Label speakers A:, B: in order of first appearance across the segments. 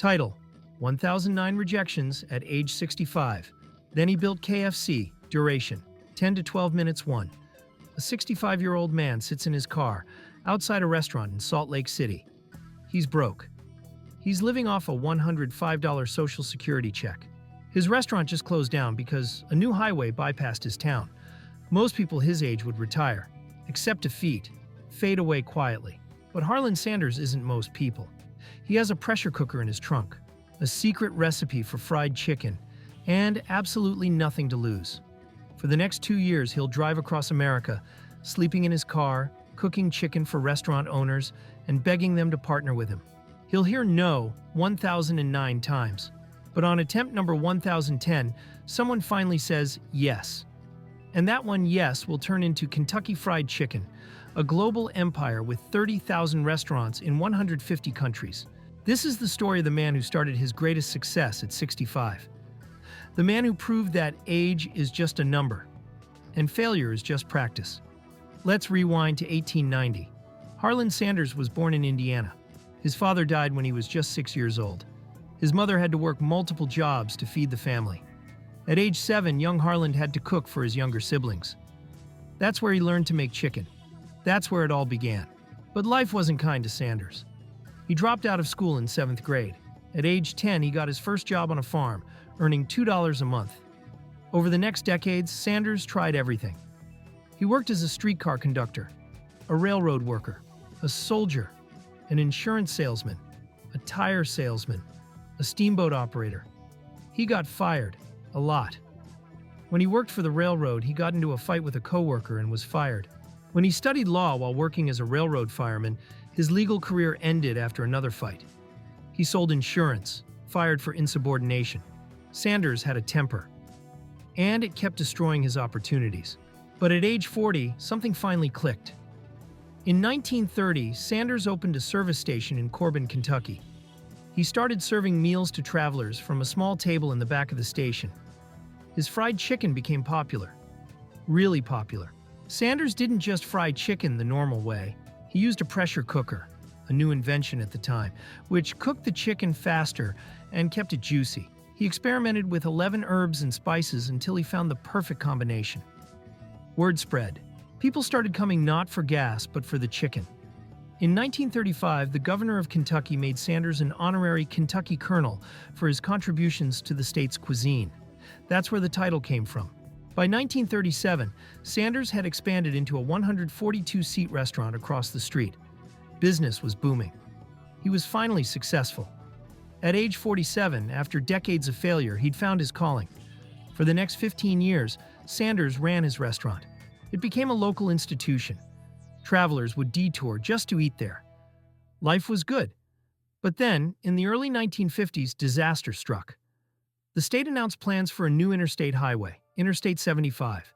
A: Title: 1009 Rejections at age 65. Then he built KFC. Duration: 10 to 12 minutes. 1. A 65-year-old man sits in his car outside a restaurant in Salt Lake City. He's broke. He's living off a $105 Social Security check. His restaurant just closed down because a new highway bypassed his town. Most people his age would retire, except defeat, fade away quietly. But Harland Sanders isn't most people. He has a pressure cooker in his trunk, a secret recipe for fried chicken, and absolutely nothing to lose. For the next 2 years, he'll drive across America, sleeping in his car, cooking chicken for restaurant owners, and begging them to partner with him. He'll hear no 1,009 times. But on attempt number 1010, someone finally says yes. And that one yes will turn into Kentucky Fried Chicken, a global empire with 30,000 restaurants in 150 countries. This is the story of the man who started his greatest success at 65. The man who proved that age is just a number, and failure is just practice. Let's rewind to 1890. Harland Sanders was born in Indiana. His father died when he was just 6 years old. His mother had to work multiple jobs to feed the family. At age 7, young Harland had to cook for his younger siblings. That's where he learned to make chicken. That's where it all began. But life wasn't kind to Sanders. He dropped out of school in 7th grade. At age 10, he got his first job on a farm, earning $2 a month. Over the next decades, Sanders tried everything. He worked as a streetcar conductor, a railroad worker, a soldier, an insurance salesman, a tire salesman, a steamboat operator. He got fired, a lot. When he worked for the railroad, he got into a fight with a coworker and was fired. When he studied law while working as a railroad fireman, his legal career ended after another fight. He sold insurance, fired for insubordination. Sanders had a temper, and it kept destroying his opportunities. But at age 40, something finally clicked. In 1930, Sanders opened a service station in Corbin, Kentucky. He started serving meals to travelers from a small table in the back of the station. His fried chicken became popular. Really popular. Sanders didn't just fry chicken the normal way. He used a pressure cooker, a new invention at the time, which cooked the chicken faster and kept it juicy. He experimented with 11 herbs and spices until he found the perfect combination. Word spread. People started coming not for gas, but for the chicken. In 1935, the governor of Kentucky made Sanders an honorary Kentucky Colonel for his contributions to the state's cuisine. That's where the title came from. By 1937, Sanders had expanded into a 142-seat restaurant across the street. Business was booming. He was finally successful. At age 47, after decades of failure, he'd found his calling. For the next 15 years, Sanders ran his restaurant. It became a local institution. Travelers would detour just to eat there. Life was good. But then, in the early 1950s, disaster struck. The state announced plans for a new interstate highway, Interstate 75.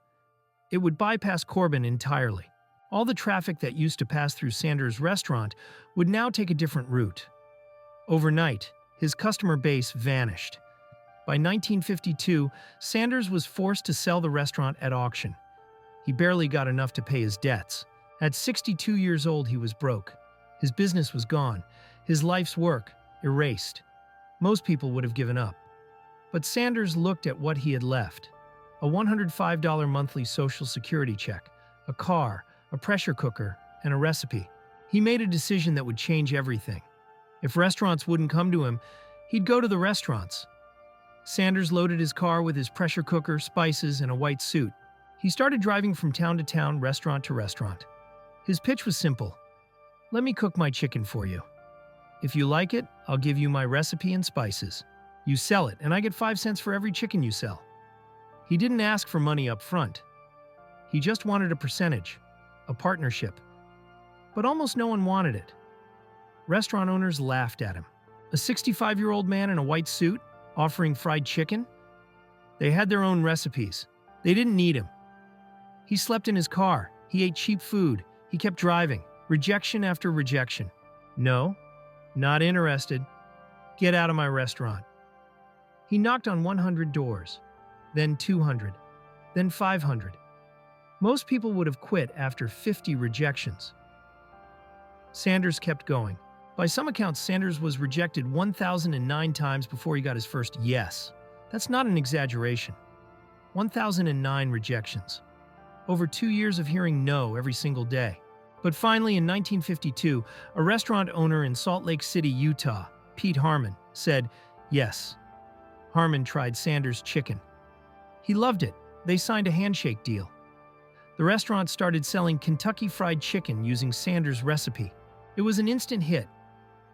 A: It would bypass Corbin entirely. All the traffic that used to pass through Sanders' restaurant would now take a different route. Overnight, his customer base vanished. By 1952, Sanders was forced to sell the restaurant at auction. He barely got enough to pay his debts. At 62 years old, he was broke. His business was gone. His life's work erased. Most people would have given up. But Sanders looked at what he had left. A $105 monthly Social Security check, a car, a pressure cooker, and a recipe. He made a decision that would change everything. If restaurants wouldn't come to him, he'd go to the restaurants. Sanders loaded his car with his pressure cooker, spices, and a white suit. He started driving from town to town, restaurant to restaurant. His pitch was simple. Let me cook my chicken for you. If you like it, I'll give you my recipe and spices. You sell it, and I get 5 cents for every chicken you sell. He didn't ask for money up front. He just wanted a percentage, a partnership. But almost no one wanted it. Restaurant owners laughed at him. A 65-year-old man in a white suit offering fried chicken? They had their own recipes. They didn't need him. He slept in his car. He ate cheap food. He kept driving. Rejection after rejection. No, not interested. Get out of my restaurant. He knocked on 100 doors, then 200, then 500. Most people would have quit after 50 rejections. Sanders kept going. By some accounts, Sanders was rejected 1,009 times before he got his first yes. That's not an exaggeration. 1,009 rejections. Over 2 years of hearing no every single day. But finally, in 1952, a restaurant owner in Salt Lake City, Utah, Pete Harmon, said yes. Harmon tried Sanders' chicken. He loved it. They signed a handshake deal. The restaurant started selling Kentucky Fried Chicken using Sanders' recipe. It was an instant hit.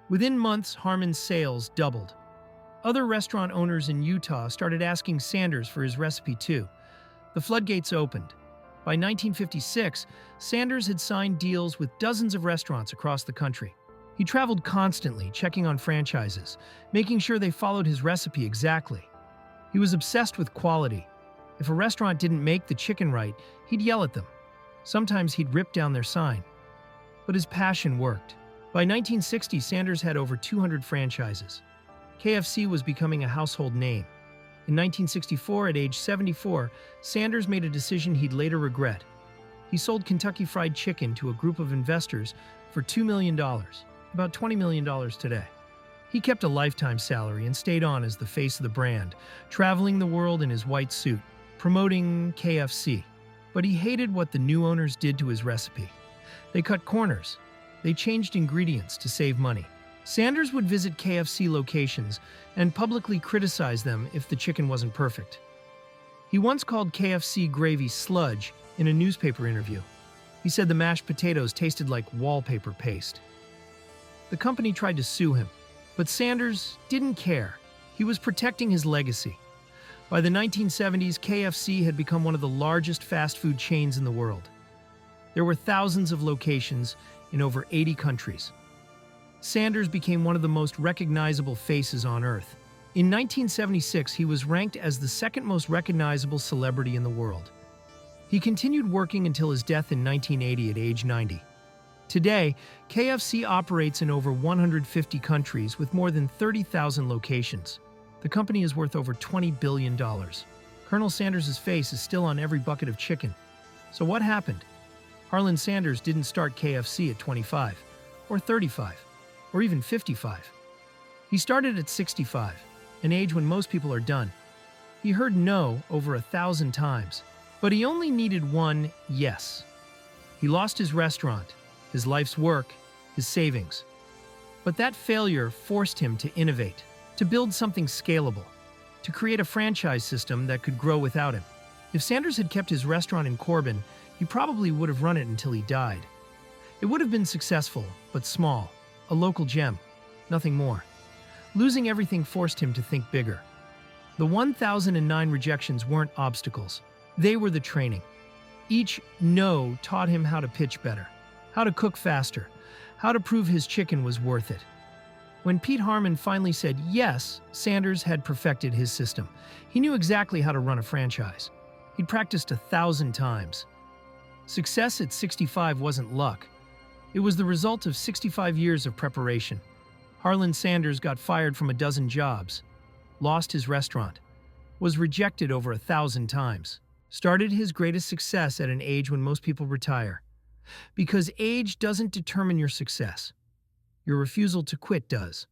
A: Within months, Harmon's sales doubled. Other restaurant owners in Utah started asking Sanders for his recipe too. The floodgates opened. By 1956, Sanders had signed deals with dozens of restaurants across the country. He traveled constantly, checking on franchises, making sure they followed his recipe exactly. He was obsessed with quality. If a restaurant didn't make the chicken right, he'd yell at them. Sometimes he'd rip down their sign. But his passion worked. By 1960, Sanders had over 200 franchises. KFC was becoming a household name. In 1964, at age 74, Sanders made a decision he'd later regret. He sold Kentucky Fried Chicken to a group of investors for $2 million, about $20 million today. He kept a lifetime salary and stayed on as the face of the brand, traveling the world in his white suit, promoting KFC. But he hated what the new owners did to his recipe. They cut corners. They changed ingredients to save money. Sanders would visit KFC locations and publicly criticize them if the chicken wasn't perfect. He once called KFC gravy sludge in a newspaper interview. He said the mashed potatoes tasted like wallpaper paste. The company tried to sue him, but Sanders didn't care. He was protecting his legacy. By the 1970s, KFC had become one of the largest fast food chains in the world. There were thousands of locations in over 80 countries. Sanders became one of the most recognizable faces on Earth. In 1976, he was ranked as the second most recognizable celebrity in the world. He continued working until his death in 1980 at age 90. Today, KFC operates in over 150 countries with more than 30,000 locations. The company is worth over $20 billion. Colonel Sanders' face is still on every bucket of chicken. So what happened? Harland Sanders didn't start KFC at 25, or 35, or even 55. He started at 65, an age when most people are done. He heard no over 1,000 times, but he only needed one yes. He lost his restaurant, his life's work, his savings. But that failure forced him to innovate, to build something scalable, to create a franchise system that could grow without him. If Sanders had kept his restaurant in Corbin, he probably would have run it until he died. It would have been successful, but small, a local gem, nothing more. Losing everything forced him to think bigger. The 1,009 rejections weren't obstacles. They were the training. Each no taught him how to pitch better, how to cook faster, how to prove his chicken was worth it. When Pete Harmon finally said yes, Sanders had perfected his system. He knew exactly how to run a franchise. He'd practiced 1,000 times. Success at 65 wasn't luck. It was the result of 65 years of preparation. Harland Sanders got fired from a dozen jobs, lost his restaurant, was rejected over 1,000 times, started his greatest success at an age when most people retire. Because age doesn't determine your success. Your refusal to quit does.